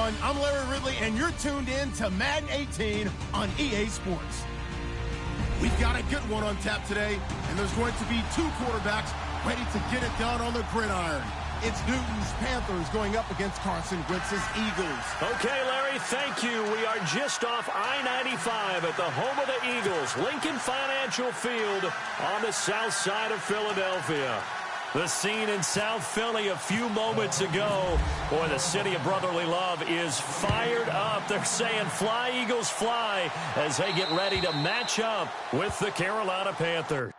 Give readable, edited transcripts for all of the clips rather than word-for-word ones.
everyone. I'm Larry Ridley, and you're tuned in to Madden 18 on EA Sports. We've got a good one on tap today, and there's going to be two quarterbacks ready to get it done on the gridiron. It's Newton's Panthers going up against Carson Wentz's Eagles. Okay, Larry, thank you. We are just off I-95 at the home of the Eagles, Lincoln Financial Field on the south side of Philadelphia. The scene in South Philly a few moments ago. Boy, the city of brotherly love is fired up. They're saying, fly, Eagles, fly, as they get ready to match up with the Carolina Panthers.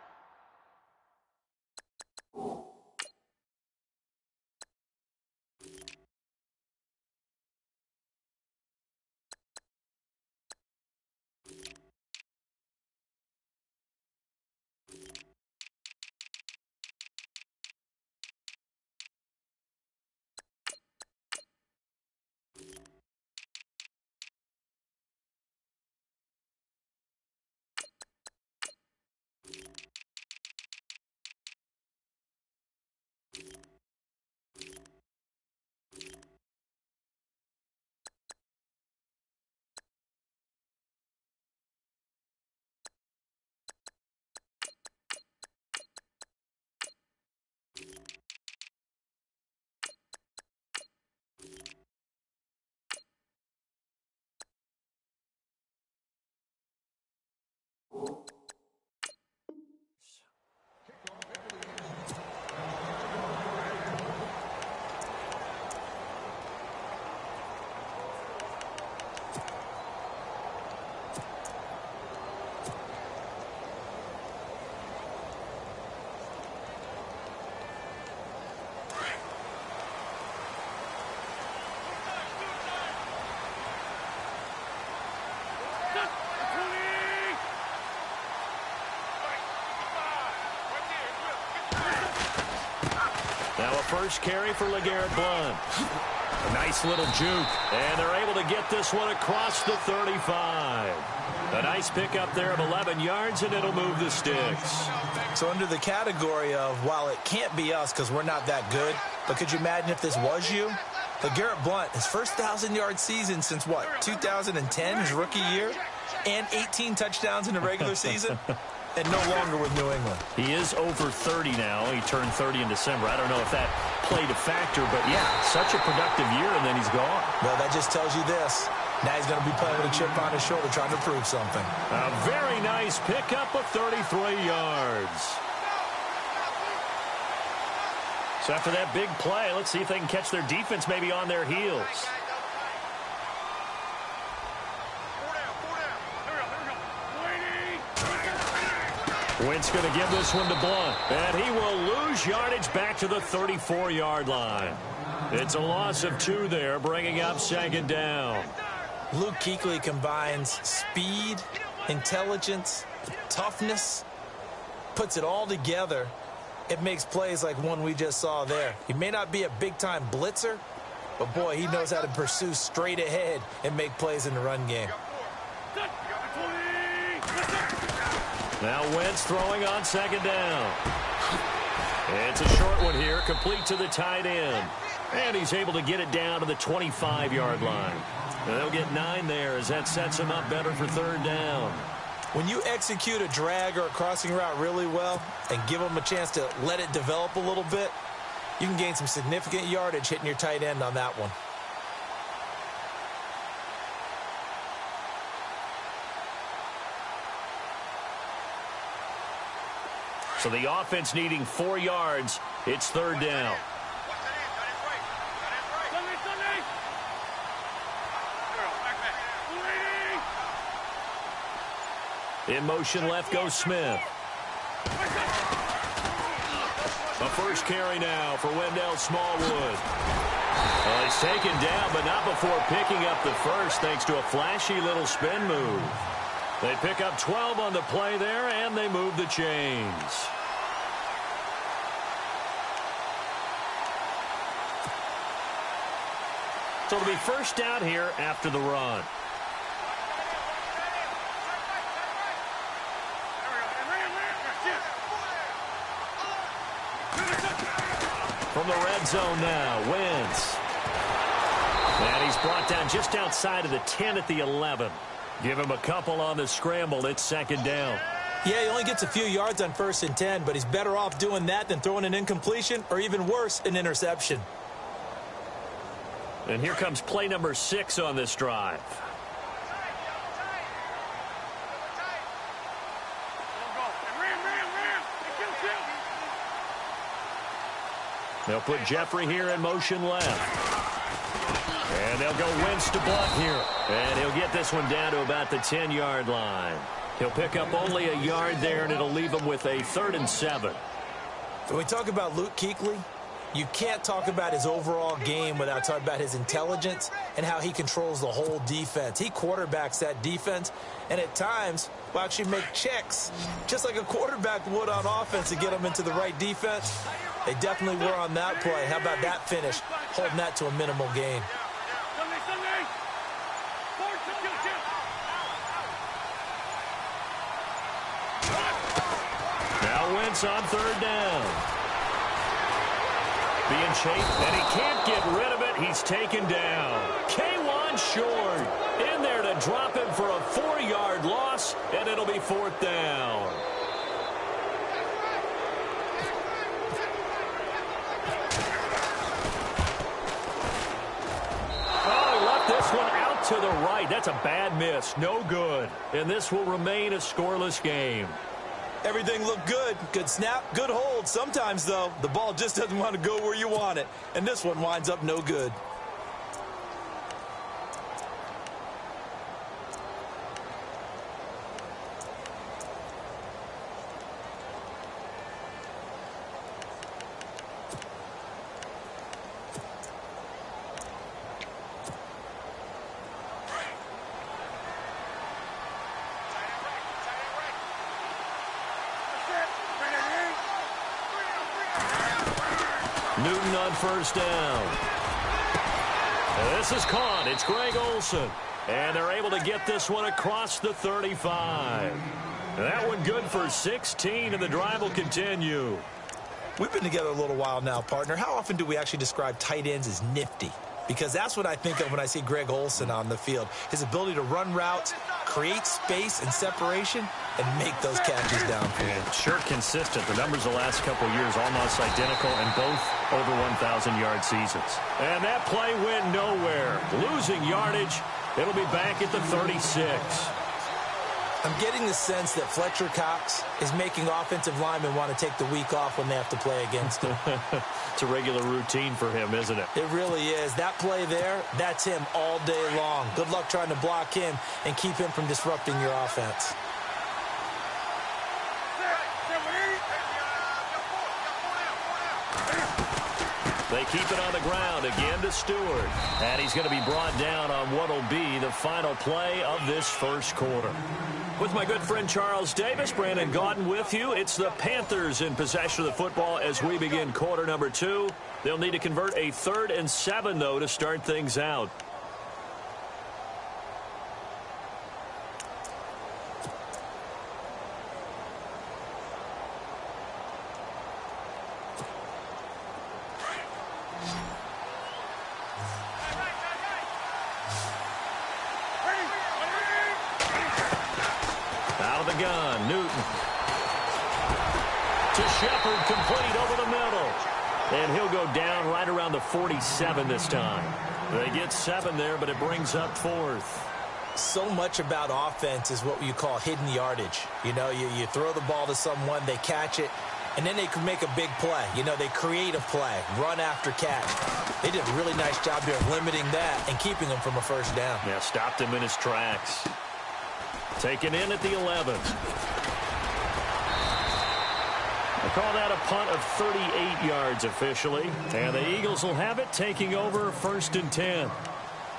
Now a first carry for LeGarrette Blount. A nice little juke. And they're able to get this one across the 35. A nice pickup there of 11 yards, and it'll move the sticks. So under the category of, while it can't be us because we're not that good, but could you imagine if this was you? LeGarrette Blount, his first 1,000-yard season since what, 2010, his rookie year? And 18 touchdowns in the regular season? And no longer with New England. He is over 30 now. He turned 30 in December. I don't know if that played a factor, but yeah, such a productive year, and then he's gone. Well, that just tells you this. Now he's going to be playing with a chip on his shoulder trying to prove something. A very nice pickup of 33 yards. So after that big play, let's see if they can catch their defense maybe on their heels. Wentz going to give this one to Blount. And he will lose yardage back to the 34-yard line. It's a loss of 2 there, bringing up second down. Luke Kuechly combines speed, intelligence, toughness, puts it all together. It makes plays like one we just saw there. He may not be a big-time blitzer, but, boy, he knows how to pursue straight ahead and make plays in the run game. Now Wentz throwing on second down. It's a short one here, complete to the tight end. And he's able to get it down to the 25-yard line. And they'll get 9 there as that sets him up better for third down. When you execute a drag or a crossing route really well and give them a chance to let it develop a little bit, you can gain some significant yardage hitting your tight end on that one. So the offense needing 4 yards. It's third down. In motion left goes Smith. A first carry now for Wendell Smallwood. Well, he's taken down, but not before picking up the first thanks to a flashy little spin move. They pick up 12 on the play there, and they move the chains. So it'll be first down here after the run. From the red zone now, Wentz. And he's brought down just outside of the 10 at the 11. Give him a couple on the scramble. It's second down. Yeah, he only gets a few yards on 1st and 10, but he's better off doing that than throwing an incompletion or even worse, an interception. And here comes play number 6 on this drive. They'll put Jeffrey here in motion left. And they'll go Wentz to Blunt here. And he'll get this one down to about the 10-yard line. He'll pick up only a yard there, and it'll leave him with a 3rd and 7. When we talk about Luke Kuechly, you can't talk about his overall game without talking about his intelligence and how he controls the whole defense. He quarterbacks that defense, and at times will actually make checks, just like a quarterback would on offense to get them into the right defense. They definitely were on that play. How about that finish, holding that to a minimal gain. Now Wentz on 3rd down. Being chased, and he can't get rid of it. He's taken down. K1 short. In there to drop him for a 4-yard loss, and it'll be 4th down. Oh, he left this one out to the right. That's a bad miss. No good. And this will remain a scoreless game. Everything looked good. Good snap, good hold. Sometimes, though, the ball just doesn't want to go where you want it. And this one winds up no good. Newton on 1st down. This is caught. It's Greg Olsen. And they're able to get this one across the 35. That one good for 16, and the drive will continue. We've been together a little while now, partner. How often do we actually describe tight ends as nifty? Because that's what I think of when I see Greg Olsen on the field. His ability to run routes, create space and separation, and make those catches downfield. Sure consistent. The numbers the last couple of years almost identical, and both over 1,000-yard seasons. And that play went nowhere. Losing yardage. It'll be back at the 36. I'm getting the sense that Fletcher Cox is making offensive linemen want to take the week off when they have to play against him. It's a regular routine for him, isn't it? It really is. That play there, that's him all day long. Good luck trying to block him and keep him from disrupting your offense. They keep it on the ground again to Stewart. And he's going to be brought down on what will be the final play of this first quarter. With my good friend Charles Davis, Brandon Gaudin with you. It's the Panthers in possession of the football as we begin quarter number 2. They'll need to convert a 3rd and 7, though, to start things out. Gun, Newton to Shepard, complete over the middle, and he'll go down right around the 47 this time. They get 7 there, but it brings up 4th. So much about offense is what you call hidden yardage. You know, you throw the ball to someone, they catch it, and then they can make a big play. You know, they create a play, run after catch. They did a really nice job there of limiting that and keeping him from a 1st down. Yeah, stopped him in his tracks. Taken in at the 11. They call that a punt of 38 yards officially. And the Eagles will have it, taking over 1st and 10.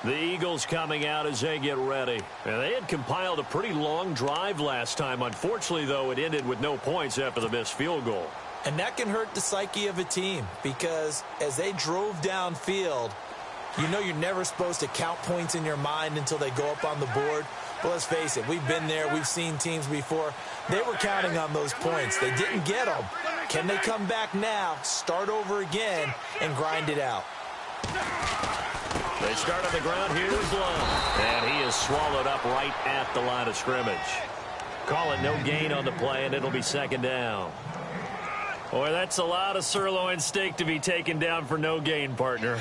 The Eagles coming out as they get ready. And they had compiled a pretty long drive last time. Unfortunately, though, it ended with no points after the missed field goal. And that can hurt the psyche of a team because as they drove downfield, you know you're never supposed to count points in your mind until they go up on the board. But let's face it, we've been there. We've seen teams before. They were counting on those points. They didn't get them. Can they come back now, start over again, and grind it out? They start on the ground here with Blunt. And he is swallowed up right at the line of scrimmage. Call it no gain on the play, and it'll be second down. Boy, that's a lot of sirloin steak to be taken down for no gain, partner.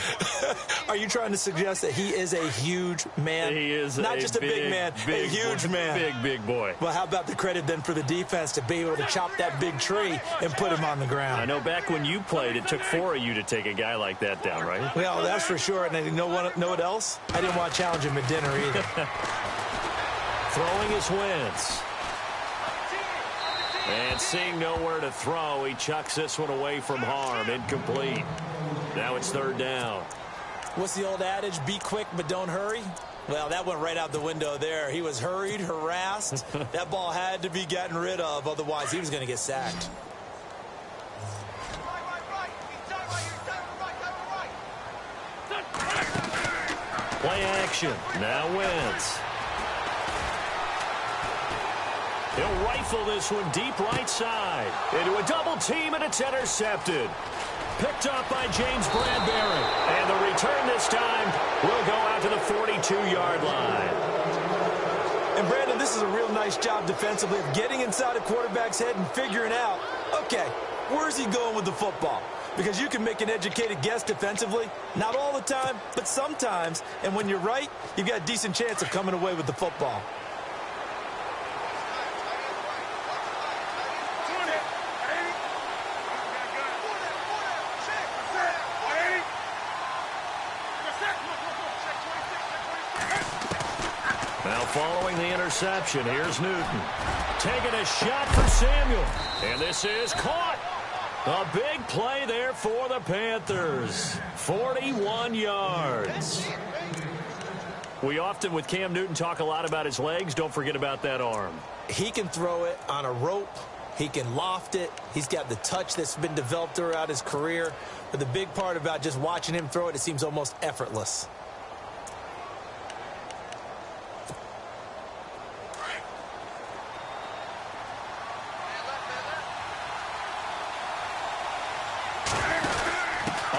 Are you trying to suggest that he is a huge man? He is not just a big man, a huge man. Big boy. Well, how about the credit then for the defense to be able to chop that big tree and put him on the ground? I know back when you played, it took 4 of you to take a guy like that down, right? Well, that's for sure. And you know what else? I didn't want to challenge him at dinner either. Throwing his Wentz. And seeing nowhere to throw, he chucks this one away from harm. Incomplete. Now it's third down. What's the old adage? Be quick, but don't hurry. Well, that went right out the window there. He was hurried, harassed. That ball had to be gotten rid of. Otherwise, he was going to get sacked. Play action. Now Wentz. He'll rifle this one deep right side. Into a double team, and it's intercepted. Picked up by James Bradbury. And the return this time will go out to the 42-yard line. And, Brandon, this is a real nice job defensively of getting inside a quarterback's head and figuring out, okay, where's he going with the football? Because you can make an educated guess defensively. Not all the time, but sometimes. And when you're right, you've got a decent chance of coming away with the football. Now following the interception, here's Newton. Taking a shot for Samuel. And this is caught. A big play there for the Panthers. 41 yards. We often, with Cam Newton, talk a lot about his legs. Don't forget about that arm. He can throw it on a rope. He can loft it. He's got the touch that's been developed throughout his career. But the big part about just watching him throw it seems almost effortless.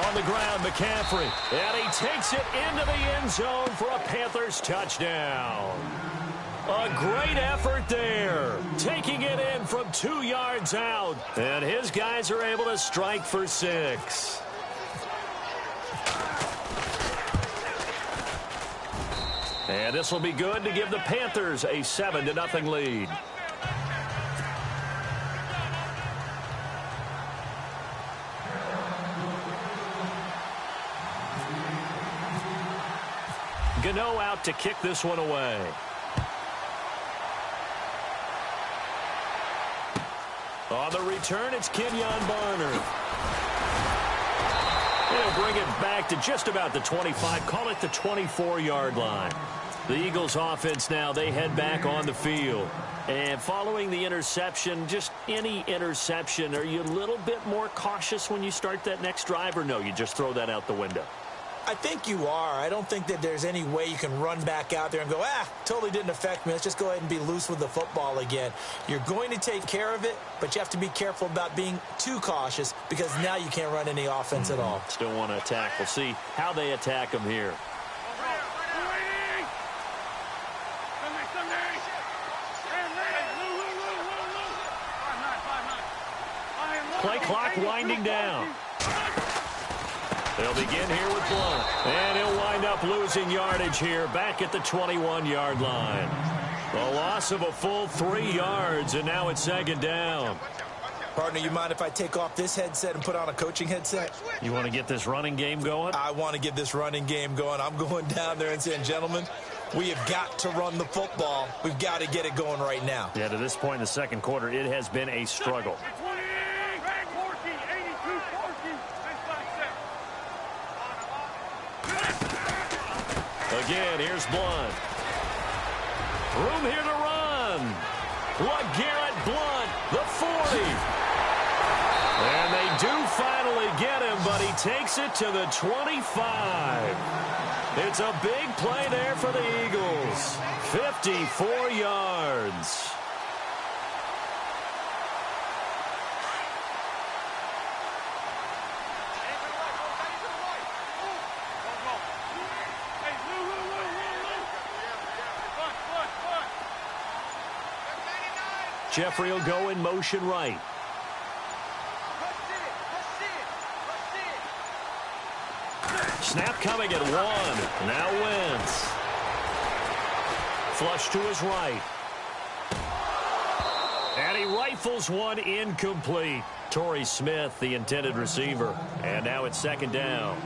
On the ground, McCaffrey. And he takes it into the end zone for a Panthers touchdown. A great effort there. Taking it in from 2 yards out. And his guys are able to strike for 6. And this will be good to give the Panthers a 7-0 lead. Gano out to kick this one away. On the return, it's Kenyon Barner. He'll bring it back to just about the 25, call it the 24-yard line. The Eagles offense now, they head back on the field. And following the interception, just any interception, are you a little bit more cautious when you start that next drive, or no, you just throw that out the window? I think you are. I don't think that there's any way you can run back out there and go, totally didn't affect me. Let's just go ahead and be loose with the football again. You're going to take care of it, but you have to be careful about being too cautious because now you can't run any offense at all. Still want to attack. We'll see how they attack them here. Play clock winding down. They'll begin here with Blunt. And he'll wind up losing yardage here back at the 21-yard line. A loss of a full 3 yards, and now it's second down. Partner, you mind if I take off this headset and put on a coaching headset? You want to get this running game going? I want to get this running game going. I'm going down there and saying, gentlemen, we have got to run the football. We've got to get it going right now. Yeah, to this point in the second quarter, it has been a struggle. Again, here's Blunt. Room here to run. LeGarrette Blunt, the 40. And they do finally get him, but he takes it to the 25. It's a big play there for the Eagles. 54 yards. Jeffrey will go in motion right. Snap coming at 1. Now Wentz. Flush to his right. And he rifles one incomplete. Torrey Smith, the intended receiver. And now it's second down.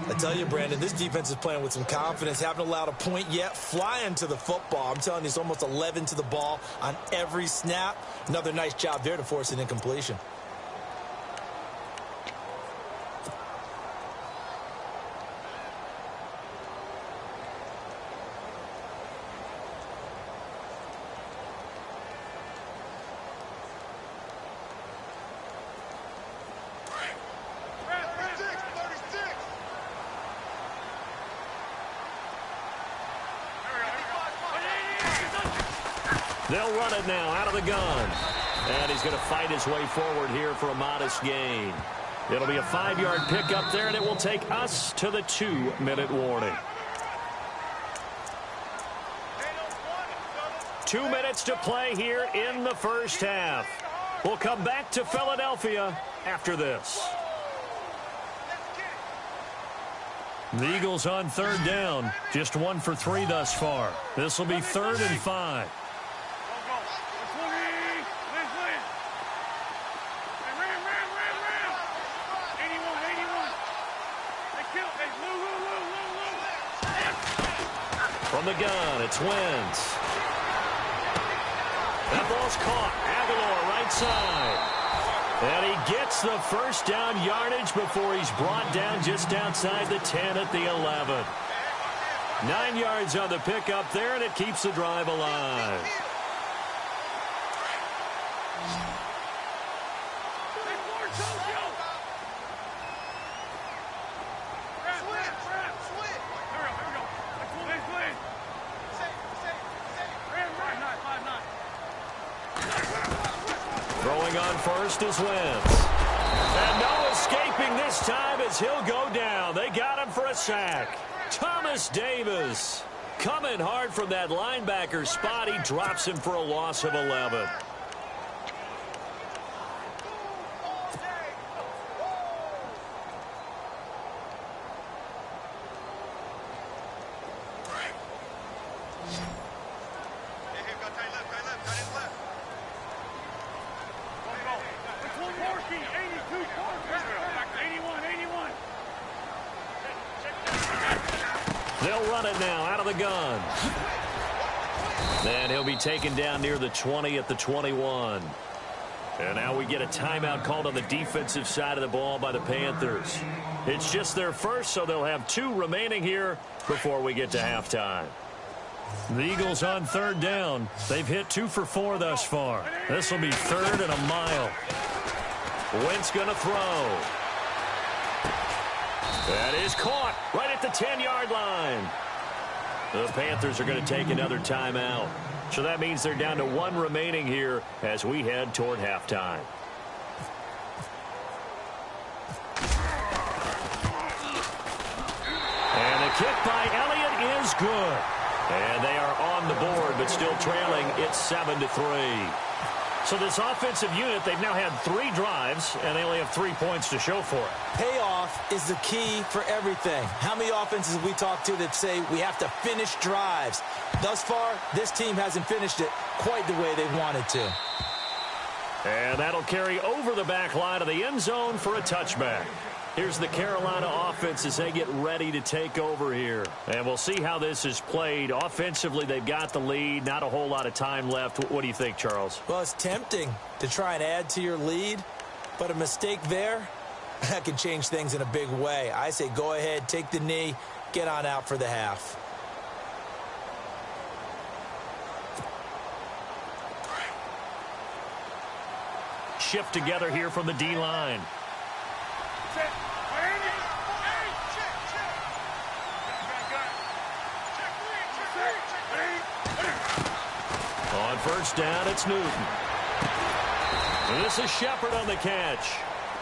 I tell you, Brandon, this defense is playing with some confidence. Haven't allowed a point yet. Flying to the football. I'm telling you, it's almost 11 to the ball on every snap. Another nice job there to force an incompletion. They'll run it now out of the gun. And he's going to fight his way forward here for a modest gain. It'll be a 5-yard pickup there, and it will take us to the 2-minute warning. 2 minutes to play here in the first half. We'll come back to Philadelphia after this. The Eagles on third down. Just 1 for 3 thus far. This will be 3rd and 5. From the gun, it's Wentz. That ball's caught. Aguilar right side. And he gets the first down yardage before he's brought down just outside the 10 at the 11. 9 yards on the pickup there, and it keeps the drive alive. Throwing on first is Wentz. And no escaping this time as he'll go down. They got him for a sack. Thomas Davis coming hard from that linebacker spot. He drops him for a loss of 11. They'll run it now out of the gun. And he'll be taken down near the 20 at the 21. And now we get a timeout called on the defensive side of the ball by the Panthers. It's just their first, so they'll have 2 remaining here before we get to halftime. The Eagles on third down. They've hit 2 for 4 thus far. This will be 3rd and a mile. Wentz going to throw. That is caught right at the 10-yard line. The Panthers are going to take another timeout. So that means they're down to 1 remaining here as we head toward halftime. And the kick by Elliott is good. And they are on the board, but still trailing. It's 7-3. So this offensive unit, they've now had 3 drives, and they only have 3 points to show for it. Payoff is the key for everything. How many offenses have we talked to that say we have to finish drives? Thus far, this team hasn't finished it quite the way they wanted to. And that'll carry over the back line of the end zone for a touchback. Here's the Carolina offense as they get ready to take over here. And we'll see how this is played. Offensively, they've got the lead. Not a whole lot of time left. What do you think, Charles? Well, it's tempting to try and add to your lead, but a mistake there, that can change things in a big way. I say go ahead, take the knee, get on out for the half. Shift together here from the D-line. On first down, it's Newton. And this is Shepard on the catch.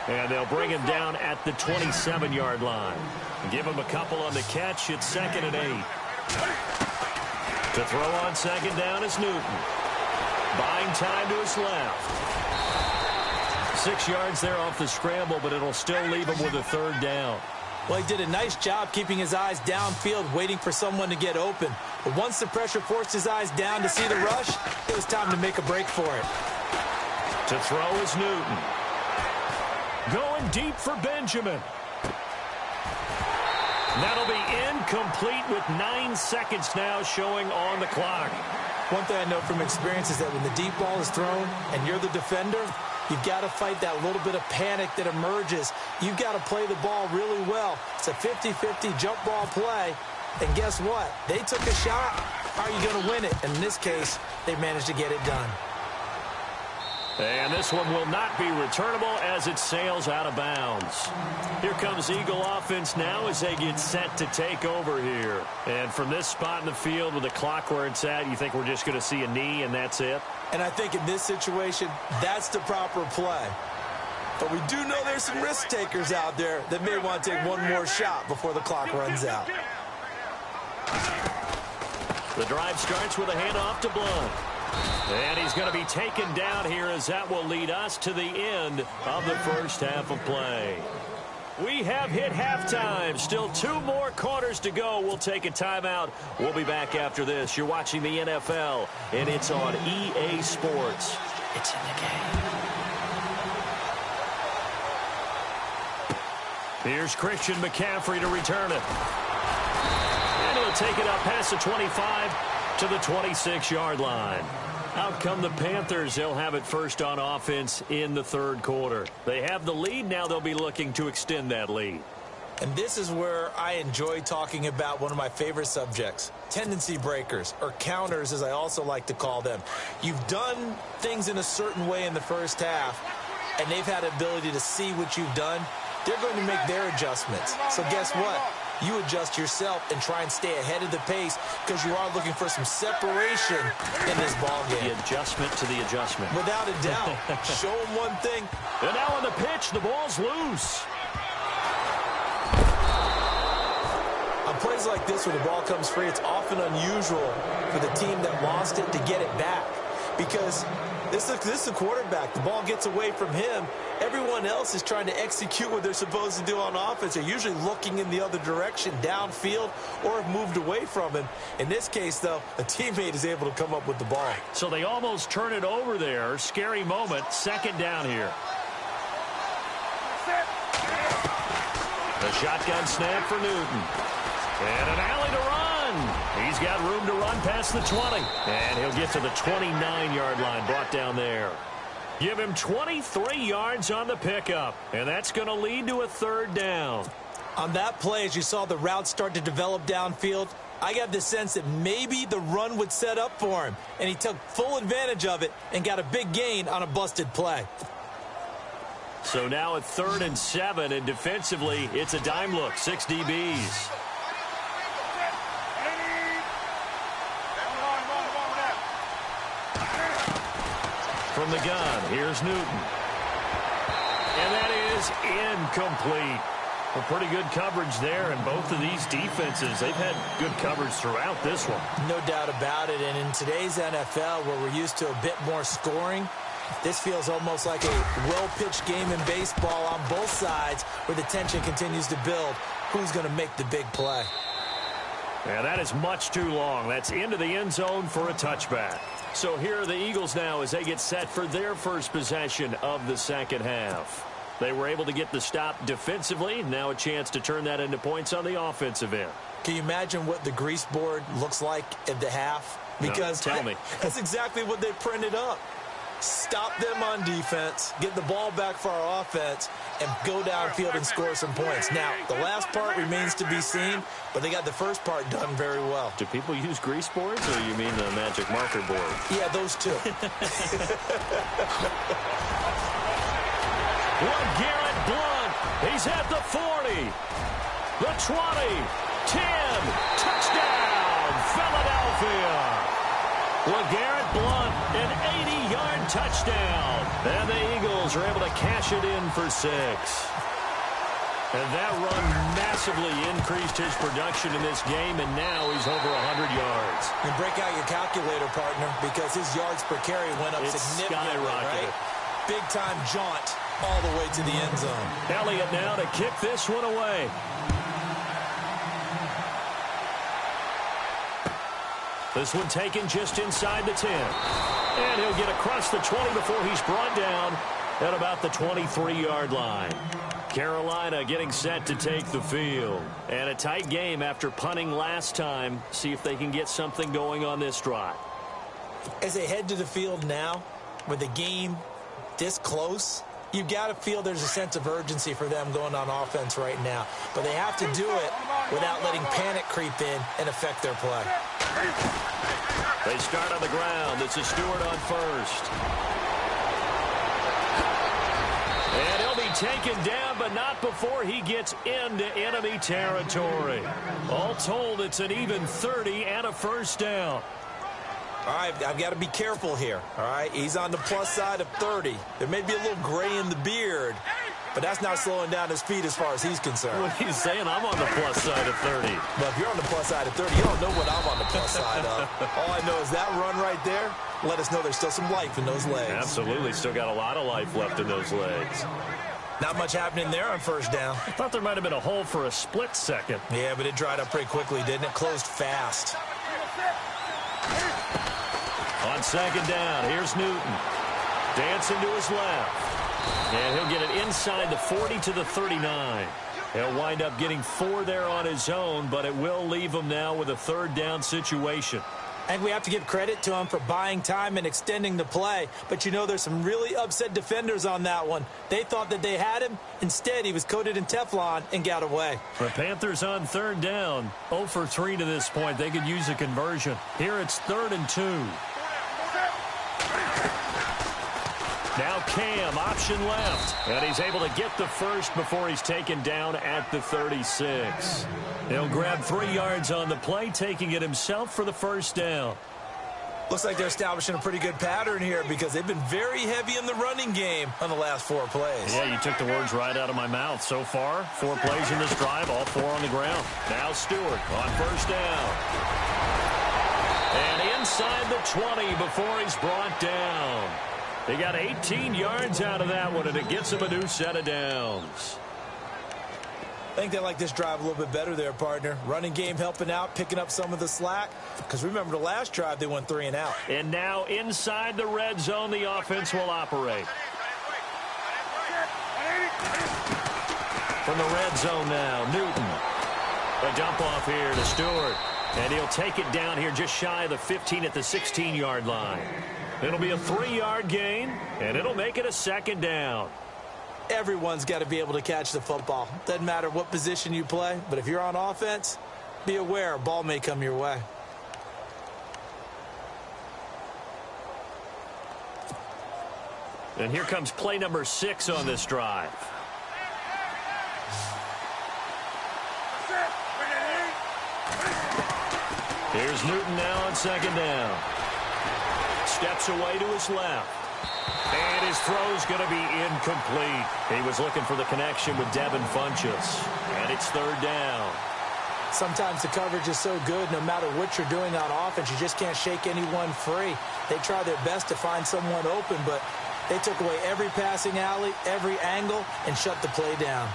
And they'll bring him down at the 27-yard line. Give him a couple on the catch. It's 2nd and 8. To throw on second down is Newton. Buying time to his left. 6 yards there off the scramble, but it'll still leave him with a third down. Well, he did a nice job keeping his eyes downfield, waiting for someone to get open. But once the pressure forced his eyes down to see the rush, it was time to make a break for it. To throw is Newton. Going deep for Benjamin. That'll be incomplete with 9 seconds now showing on the clock. One thing I know from experience is that when the deep ball is thrown and you're the defender, you've got to fight that little bit of panic that emerges. You've got to play the ball really well. It's a 50-50 jump ball play. And guess what? They took a shot. How are you going to win it? And in this case, they managed to get it done. And this one will not be returnable as it sails out of bounds. Here comes Eagle offense now as they get set to take over here. And from this spot in the field with the clock where it's at, you think we're just going to see a knee and that's it? And I think in this situation, that's the proper play. But we do know there's some risk takers out there that may want to take one more shot before the clock runs out. The drive starts with a handoff to Blunt. And he's going to be taken down here as that will lead us to the end of the first half of play. We have hit halftime. Still 2 more quarters to go. We'll take a timeout. We'll be back after this. You're watching the NFL, and it's on EA Sports. It's in the game. Here's Christian McCaffrey to return it. And he'll take it up past the 25 to the 26-yard line. Out come the Panthers. They'll have it first on offense in the third quarter. They have the lead. Now they'll be looking to extend that lead. And this is where I enjoy talking about one of my favorite subjects, tendency breakers, or counters as I also like to call them. You've done things in a certain way in the first half, and they've had the ability to see what you've done. They're going to make their adjustments. So guess what? You adjust yourself and try and stay ahead of the pace because you are looking for some separation in this ball game. The adjustment to the adjustment. Without a doubt. Show them one thing. And now on the pitch, the ball's loose. On plays like this where the ball comes free, it's often unusual for the team that lost it to get it back because this is the quarterback. The ball gets away from him. Everyone else is trying to execute what they're supposed to do on offense. They're usually looking in the other direction, downfield, or have moved away from him. In this case, though, a teammate is able to come up with the ball. So they almost turn it over there. Scary moment. Second down here. The shotgun snap for Newton. And an alley to run. He's got room to run past the 20. And he'll get to the 29-yard line, brought down there. Give him 23 yards on the pickup. And that's going to lead to a third down. On that play, as you saw the route start to develop downfield, I got the sense that maybe the run would set up for him. And he took full advantage of it and got a big gain on a busted play. So now at 3rd and 7, and defensively, it's a dime look, 6 DBs. From the gun, here's Newton. And that is incomplete. Well, pretty good coverage there, and both of these defenses, they've had good coverage throughout this one. No doubt about it, and in today's NFL, where we're used to a bit more scoring, this feels almost like a well-pitched game in baseball on both sides where the tension continues to build. Who's going to make the big play? Yeah, that is much too long. That's into the end zone for a touchback. So here are the Eagles now as they get set for their first possession of the second half. They were able to get the stop defensively. Now a chance to turn that into points on the offensive end. Can you imagine what the grease board looks like at the half? Because no, tell me. That's exactly what they printed up. Stop them on defense, get the ball back for our offense, and go downfield and score some points. Now, the last part remains to be seen, but they got the first part done very well. Do people use grease boards, or you mean the magic marker board? Yeah, those two. LeGarrette Blunt. He's at the 40, the 20, 10, touchdown, Philadelphia. LeGarrette Blunt, an 80-yard touchdown. And the Eagles are able to cash it in for 6. And that run massively increased his production in this game, and now he's over 100 yards. And break out your calculator, partner, because his yards per carry went up significantly, right? Big-time jaunt all the way to the end zone. Elliott now to kick this one away. This one taken just inside the 10. And he'll get across the 20 before he's brought down at about the 23-yard line. Carolina getting set to take the field. And a tight game after punting last time. See if they can get something going on this drive. As they head to the field now, with the game this close, you've got to feel there's a sense of urgency for them going on offense right now. But they have to do it without letting panic creep in and affect their play. They start on the ground. This is Stewart on first. And he'll be taken down, but not before he gets into enemy territory. All told, it's an even 30 and a first down. All right, I've got to be careful here, all right? He's on the plus side of 30. There may be a little gray in the beard, but that's not slowing down his speed as far as he's concerned. What he's saying, I'm on the plus side of 30. But if you're on the plus side of 30, you don't know what I'm on the plus side of. All I know is that run right there let us know there's still some life in those legs. Absolutely, still got a lot of life left in those legs. Not much happening there on first down. I thought there might have been a hole for a split second. Yeah, but it dried up pretty quickly, didn't it? Closed fast. On second down, here's Newton. Dancing to his left. And he'll get it inside the 40 to the 39. He'll wind up getting 4 there on his own, but it will leave him now with a third down situation. I think we have to give credit to him for buying time and extending the play. But, you know, there's some really upset defenders on that one. They thought that they had him. Instead, he was coated in Teflon and got away. The Panthers on third down. 0 for 3 to this point. They could use a conversion. Here it's 3rd and 2. Now Cam, option left. And he's able to get the first before he's taken down at the 36. He'll grab 3 yards on the play, taking it himself for the first down. Looks like they're establishing a pretty good pattern here because they've been very heavy in the running game on the last 4 plays. Yeah, you took the words right out of my mouth. So far, 4 plays in this drive, all 4 on the ground. Now Stewart on first down. And inside the 20 before he's brought down. They got 18 yards out of that one, and it gets him a new set of downs. I think they like this drive a little bit better there, partner. Running game helping out, picking up some of the slack. Because remember the last drive, they went 3 and out. And now inside the red zone, the offense will operate. From the red zone now, Newton. A dump off here to Stewart. And he'll take it down here just shy of the 15 at the 16-yard line. It'll be a 3-yard gain, and it'll make it a second down. Everyone's got to be able to catch the football. Doesn't matter what position you play, but if you're on offense, be aware a ball may come your way. And here comes play number 6 on this drive. Here's Newton now on second down. Steps away to his left. And his throw's going to be incomplete. He was looking for the connection with Devin Funchess. And it's 3rd down. Sometimes the coverage is so good, no matter what you're doing on offense, you just can't shake anyone free. They try their best to find someone open, but they took away every passing alley, every angle, and shut the play down.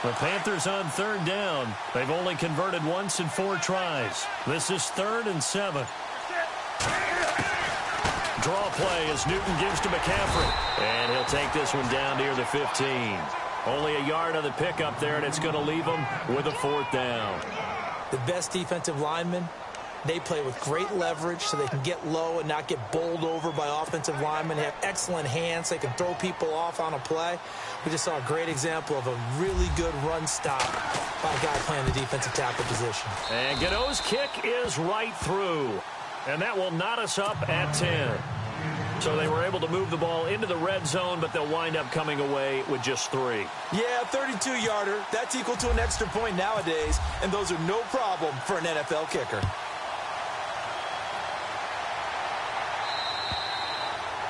The Panthers on 3rd down. They've only converted once in 4 tries. This is 3rd and 7. Draw play as Newton gives to McCaffrey. And he'll take this one down near the 15. Only a yard on the pickup there, and it's going to leave him with a 4th down. The best defensive linemen, they play with great leverage so they can get low and not get bowled over by offensive linemen. They have excellent hands. They can throw people off on a play. We just saw a great example of a really good run stop by a guy playing the defensive tackle position. And Gano's kick is right through. And that will knot us up at 10. So they were able to move the ball into the red zone, but they'll wind up coming away with just 3. Yeah, 32-yarder. That's equal to an extra point nowadays, and those are no problem for an NFL kicker.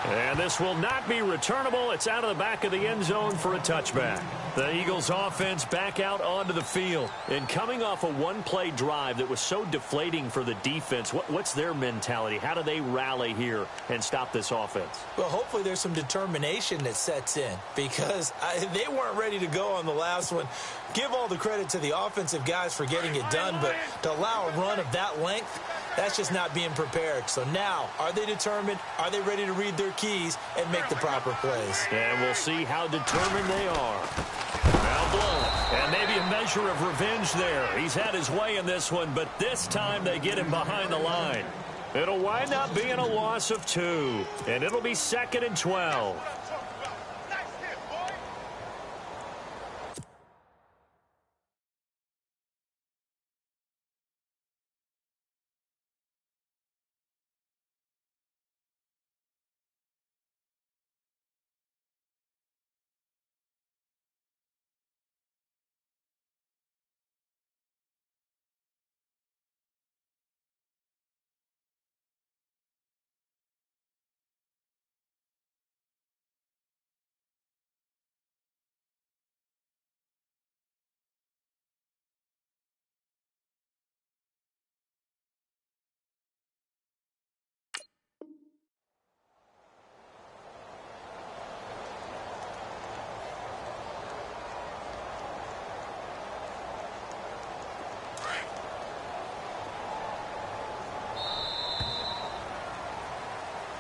And this will not be returnable. It's out of the back of the end zone for a touchback. The Eagles offense back out onto the field. And coming off a one-play drive that was so deflating for the defense, what's their mentality? How do they rally here and stop this offense? Well, hopefully there's some determination that sets in because they weren't ready to go on the last one. Give all the credit to the offensive guys for getting it done, but to allow a run of that length, that's just not being prepared. So now, are they determined? Are they ready to read their keys and make the proper plays? And we'll see how determined they are. Now blown. And maybe a measure of revenge there. He's had his way in this one, but this time they get him behind the line. It'll wind up being a loss of 2. And it'll be 2nd and 12.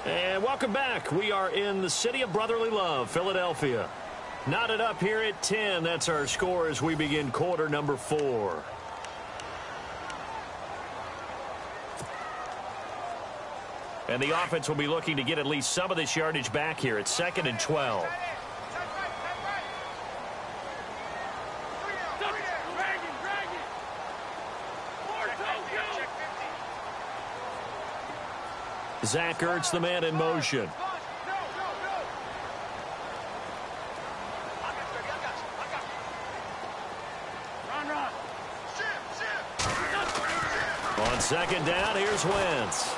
And welcome back. We are in the city of brotherly love, Philadelphia. Knotted up here at 10. That's our score as we begin quarter number 4. And the offense will be looking to get at least some of this yardage back here. It's 2nd and 12. Zach Ertz, the man in motion. On 2nd down, here's Wentz.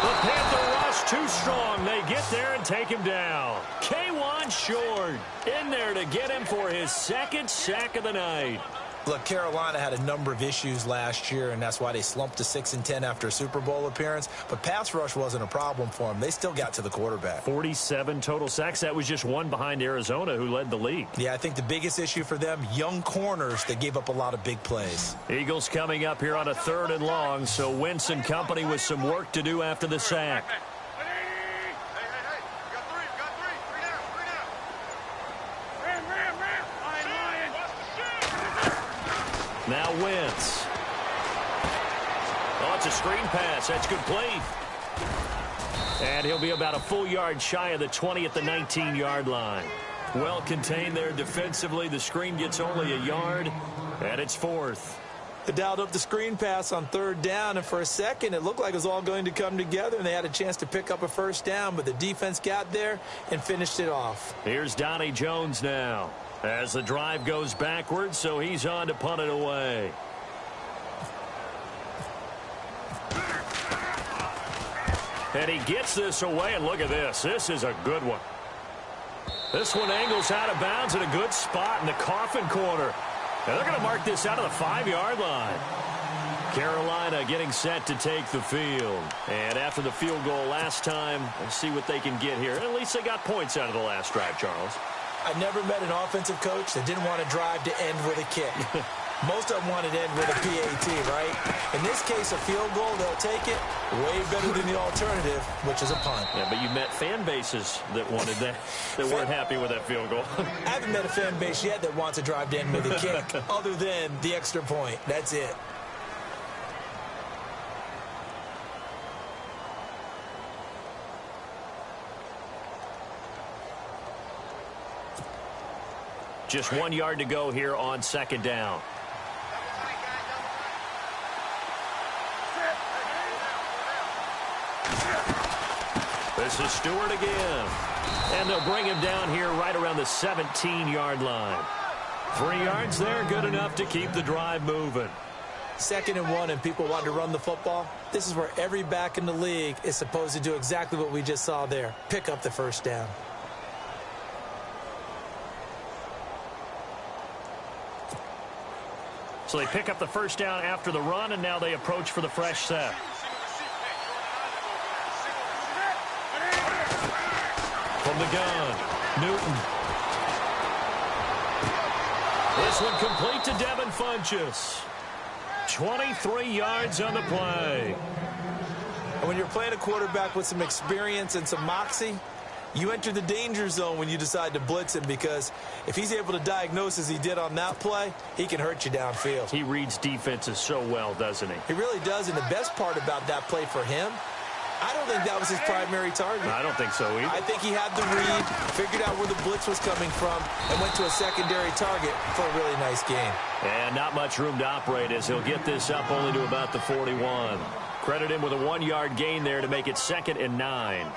The Panther rush too strong. They get there and take him down. K1 short in there to get him for his 2nd sack of the night. Look, Carolina had a number of issues last year, and that's why they slumped to 6-10 after a Super Bowl appearance. But pass rush wasn't a problem for them. They still got to the quarterback. 47 total sacks. That was just one behind Arizona, who led the league. Yeah, I think the biggest issue for them, young corners that gave up a lot of big plays. Eagles coming up here on a 3rd and long, so Wentz and company with some work to do after the sack. Now Wentz. Oh, it's a screen pass. That's complete. And he'll be about a full yard shy of the 20 at the 19-yard line. Well contained there defensively. The screen gets only a yard, and it's 4th. They dialed up the screen pass on 3rd down, and for a second it looked like it was all going to come together, and they had a chance to pick up a 1st down, but the defense got there and finished it off. Here's Donnie Jones now, as the drive goes backwards, so he's on to punt it away. And he gets this away, and look at this. This is a good one. This one angles out of bounds in a good spot in the coffin corner. And they're going to mark this out of the 5-yard line. Carolina getting set to take the field. And after the field goal last time, let's see what they can get here. At least they got points out of the last drive, Charles. I never met an offensive coach that didn't want to drive to end with a kick. Most of them wanted to end with a PAT, right? In this case, a field goal, they'll take it. Way better than the alternative, which is a punt. Yeah, but you met fan bases that wanted that, that weren't happy with that field goal. I haven't met a fan base yet that wants to drive to end with a kick, other than the extra point. That's it. Just 1 yard to go here on 2nd down. This is Stewart again. And they'll bring him down here right around the 17-yard line. 3 yards there, good enough to keep the drive moving. 2nd and 1 and people want to run the football, this is where every back in the league is supposed to do exactly what we just saw there. Pick up the first down. So they pick up the first down after the run, and now they approach for the fresh set. From the gun, Newton. This one complete to Devin Funchess. 23 yards on the play. And when you're playing a quarterback with some experience and some moxie, you enter the danger zone when you decide to blitz him, because if he's able to diagnose as he did on that play, he can hurt you downfield. He reads defenses so well, doesn't he? He really does, and the best part about that play for him, I don't think that was his primary target. I don't think so either. I think he had the read, figured out where the blitz was coming from, and went to a secondary target for a really nice gain. And not much room to operate as he'll get this up only to about the 41. Credit him with a 1-yard gain there to make it 2nd and 9.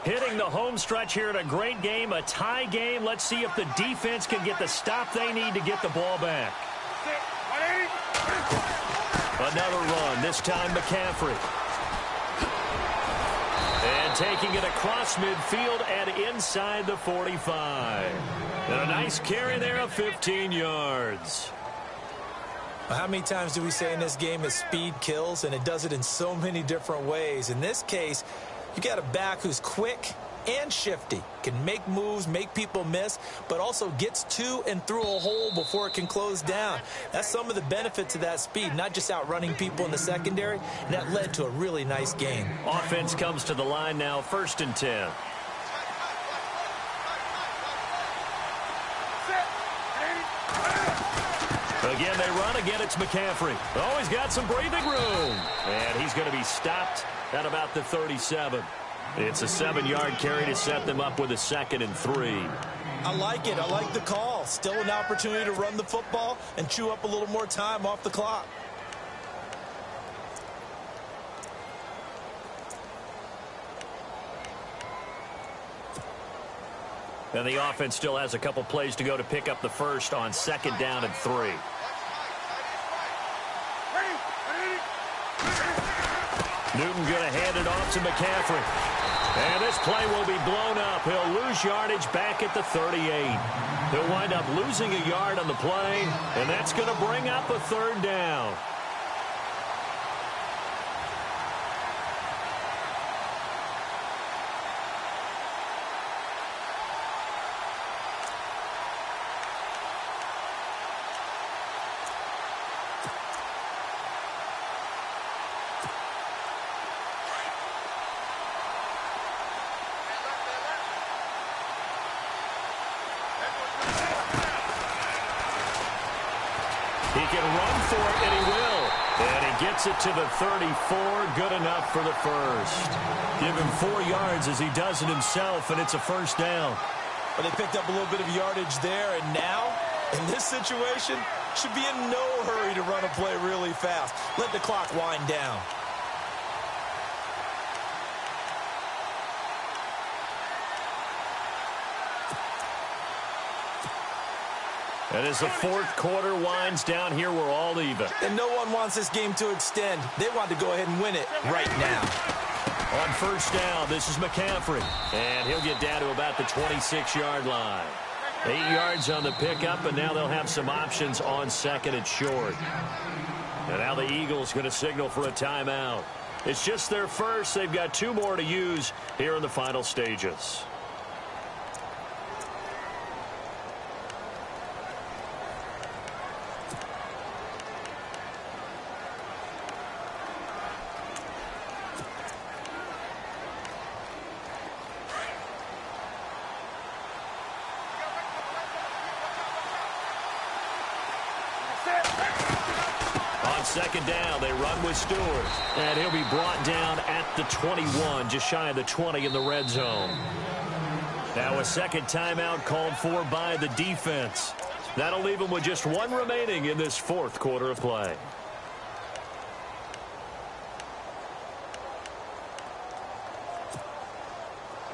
Hitting the home stretch here in a great game, a tie game. Let's see if the defense can get the stop they need to get the ball back. Another run, this time McCaffrey. And taking it across midfield and inside the 45. And a nice carry there of 15 yards. How many times do we say in this game is speed kills, and it does it in so many different ways. In this case, you got a back who's quick and shifty, can make moves, make people miss, but also gets to and through a hole before it can close down. That's some of the benefits of that speed, not just outrunning people in the secondary, and that led to a really nice game. Offense comes to the line now, 1st and 10. Again, they run. Again, it's McCaffrey. Oh, he's got some breathing room. And he's going to be stopped at about the 37. It's a 7-yard carry to set them up with a 2nd and 3. I like it. I like the call. Still an opportunity to run the football and chew up a little more time off the clock. And the offense still has a couple plays to go to pick up the first on 2nd down and 3. Newton going to hand it off to McCaffrey. And this play will be blown up. He'll lose yardage back at the 38. He'll wind up losing a yard on the play, and that's going to bring up a 3rd down. He can run for it, and he will. And he gets it to the 34. Good enough for the first. Give him 4 yards as he does it himself, and it's a 1st down. Well, they picked up a little bit of yardage there, and now, in this situation, should be in no hurry to run a play really fast. Let the clock wind down. And as the 4th quarter winds down here, we're all even. And no one wants this game to extend. They want to go ahead and win it right now. On 1st down, this is McCaffrey. And he'll get down to about the 26-yard line. 8 yards on the pickup, and now they'll have some options on 2nd and short. And now the Eagles going to signal for a timeout. It's just their first. They've got 2 more to use here in the final stages. On 2nd down, they run with Stewart. And he'll be brought down at the 21, just shy of the 20 in the red zone. Now a 2nd timeout called for by the defense. That'll leave them with just 1 remaining in this 4th quarter of play.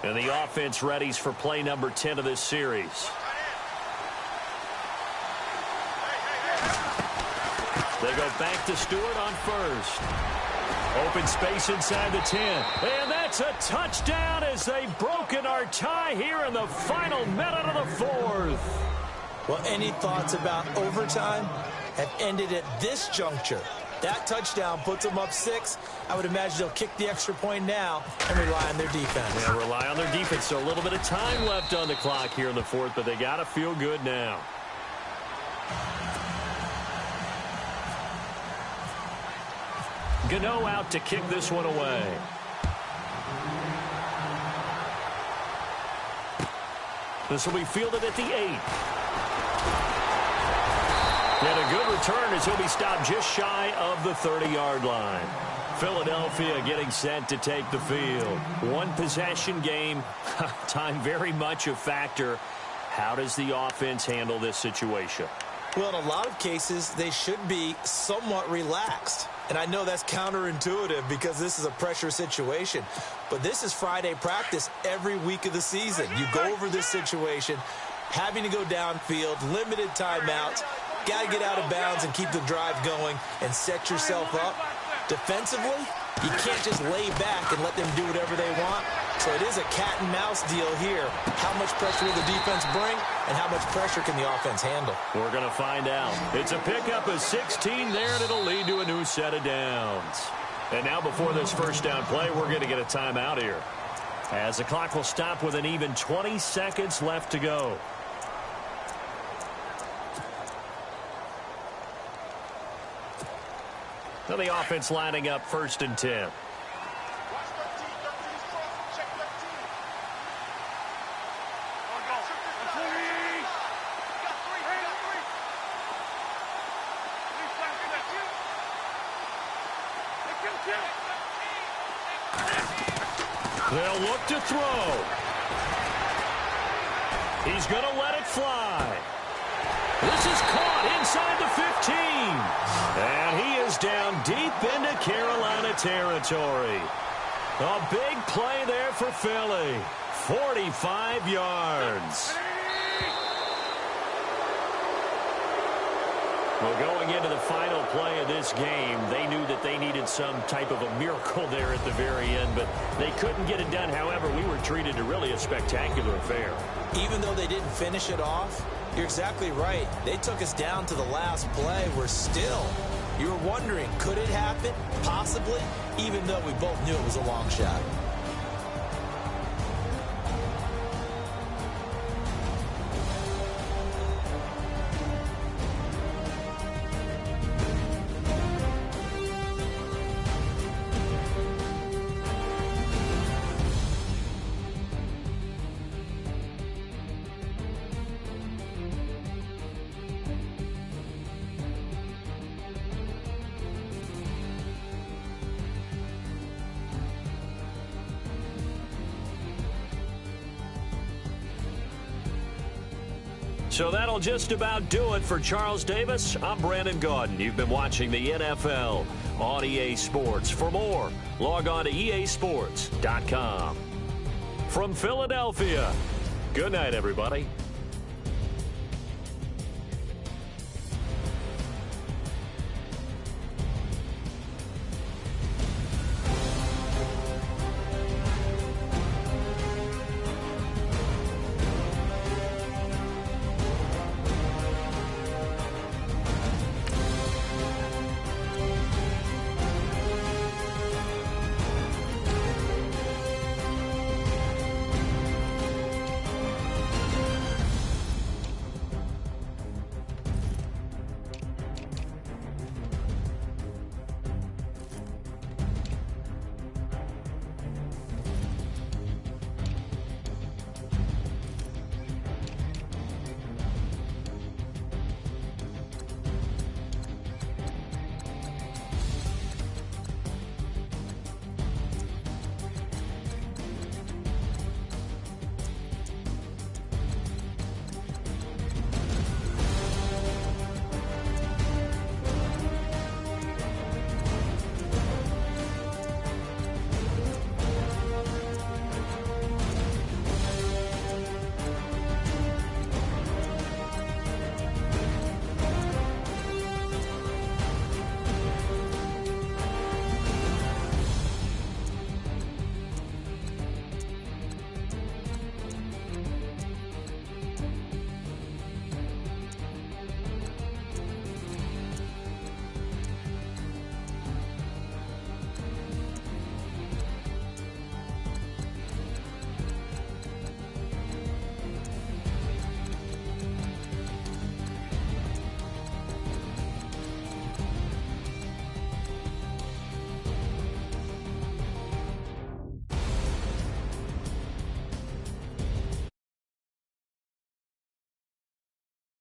And the offense readies for play number 10 of this series. They go back to Stewart on first. Open space inside the 10. And that's a touchdown as they've broken our tie here in the final minute of the fourth. Well, any thoughts about overtime have ended at this juncture. That touchdown puts them up 6. I would imagine they'll kick the extra point now and rely on their defense. Yeah, rely on their defense. So a little bit of time left on the clock here in the fourth, but they got to feel good now. Gano out to kick this one away. This will be fielded at the 8. And a good return as he'll be stopped just shy of the 30-yard line. Philadelphia getting set to take the field. One possession game. Time very much a factor. How does the offense handle this situation? Well, in a lot of cases, they should be somewhat relaxed. And I know that's counterintuitive because this is a pressure situation. But this is Friday practice every week of the season. You go over this situation, having to go downfield, limited timeouts, got to get out of bounds and keep the drive going and set yourself up. Defensively, you can't just lay back and let them do whatever they want. So it is a cat and mouse deal here. How much pressure will the defense bring and how much pressure can the offense handle? We're going to find out. It's a pickup of 16 there, and it'll lead to a new set of downs. And now before this first down play, we're going to get a timeout here, as the clock will stop with an even 20 seconds left to go. So the offense lining up 1st and 10. They'll look to throw. He's going to let it fly. This is caught inside the 15. And he is down deep into Carolina territory. A big play there for Philly. 45 yards. Well, going into the final play of this game, they knew that they needed some type of a miracle there at the very end, but they couldn't get it done. However, we were treated to really a spectacular affair. Even though they didn't finish it off, you're exactly right. They took us down to the last play. We're still, you were wondering, could it happen? Possibly, even though we both knew it was a long shot. So that'll just about do it for Charles Davis. I'm Brandon Gaudin. You've been watching the NFL on EA Sports. For more, log on to easports.com. From Philadelphia, good night, everybody.